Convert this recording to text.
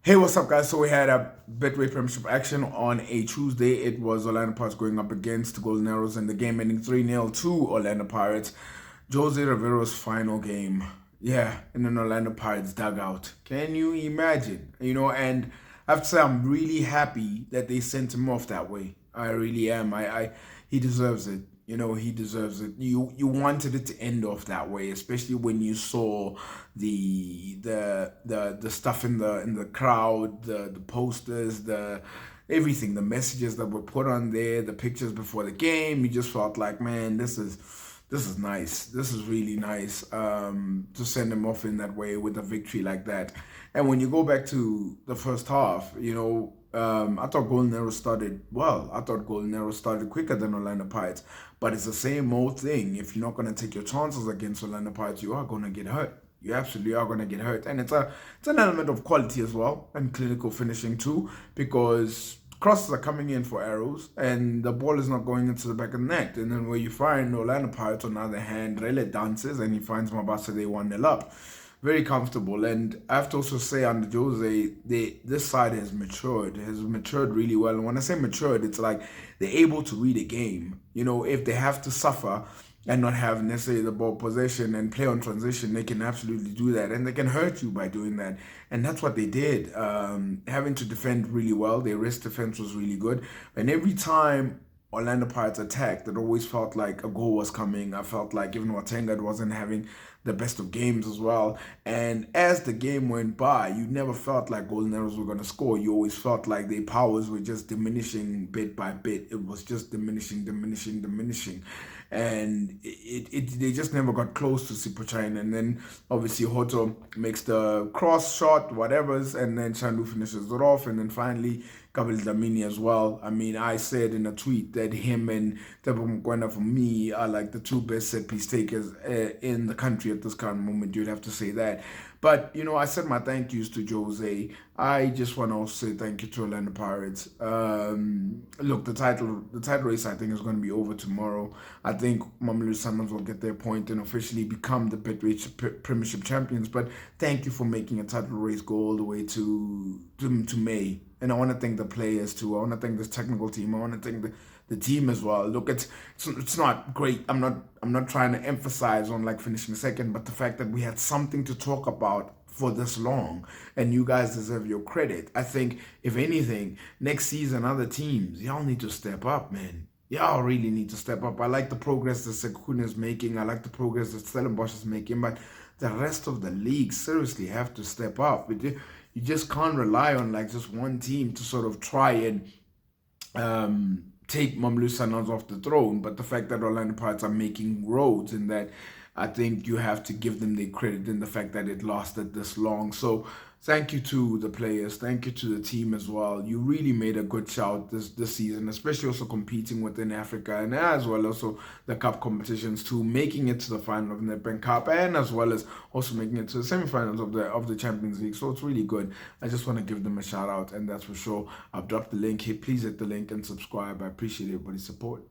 Hey, what's up, guys? So we had a Betway Premiership action on a Tuesday. It was Orlando Pirates going up against Golden Arrows in the game ending 3-0 to Orlando Pirates. Jose Riveiro's final game. Yeah, in an Orlando Pirates dugout. Can you imagine? And I have to say I'm really happy that they sent him off that way. I really am. He deserves it. He deserves it. You wanted it to end off that way, especially when you saw the stuff in the crowd, the posters, the everything, the messages that were put on there, the pictures before the game. You just felt like, man, this is nice. This is really nice to send them off in that way with a victory like that. And when you go back to the first half, I thought Golden Arrows started well. I thought Golden Arrows started quicker than Orlando Pirates. But it's the same old thing. If you're not going to take your chances against Orlando Pirates, you are going to get hurt. You absolutely are going to get hurt. And it's an element of quality as well and clinical finishing too, because crosses are coming in for arrows and the ball is not going into the back of the net. And then where you find Orlando Pirates, on the other hand, Rele dances and he finds Mabasa, they 1-0 up. Very comfortable. And I have to also say, under Jose, this side has matured really well. And when I say matured, it's like they're able to read a game. If they have to suffer and not have necessarily the ball possession and play on transition, they can absolutely do that. And they can hurt you by doing that. And that's what they did. Having to defend really well, their wrist defense was really good. And every time Orlando Pirates attacked, it always felt like a goal was coming. I felt like even Watengad wasn't having the best of games as well. And as the game went by, you never felt like Golden Arrows were going to score. You always felt like their powers were just diminishing bit by bit. It was just diminishing, diminishing, diminishing. And they just never got close to Sipochain. And then obviously Hoto makes the cross shot, whatever's, and then Chandu finishes it off. And then finally, Gabriel Damini as well. I mean, I said in a tweet that him and Tebo Mkwena, for me, are like the two best set piece takers in the country at this current moment. You'd have to say that. But, I said my thank yous to Jose. I just want to also say thank you to Orlando Pirates. Look, the title race, I think, is going to be over tomorrow. I think Mamelodi Sundowns will get their point and officially become the Betway Premiership champions. But thank you for making a title race go all the way to May. And I want to thank the players too. I want to thank this technical team. I want to thank the team as well. Look, it's not great. I'm not trying to emphasize on like finishing second, but the fact that we had something to talk about for this long, and you guys deserve your credit. I think if anything, next season other teams, y'all need to step up, man. Y'all really need to step up. I like the progress that Sekun is making. I like the progress that Stellenbosch is making, but the rest of the league seriously have to step up. You just can't rely on like just one team to sort of try and take Mamelodi Sundowns off the throne. But the fact that Orlando Pirates are making roads in that, I think you have to give them the credit in the fact that it lasted this long. So thank you to the players, thank you to the team as well. You really made a good shout this season, especially also competing within Africa and as well also the cup competitions too, making it to the final of the Nedbank Cup and as well as also making it to the semi-finals of the Champions League. So it's really good. I just want to give them a shout out, and that's for sure. I've dropped the link here. Please hit the link and subscribe. I appreciate everybody's support.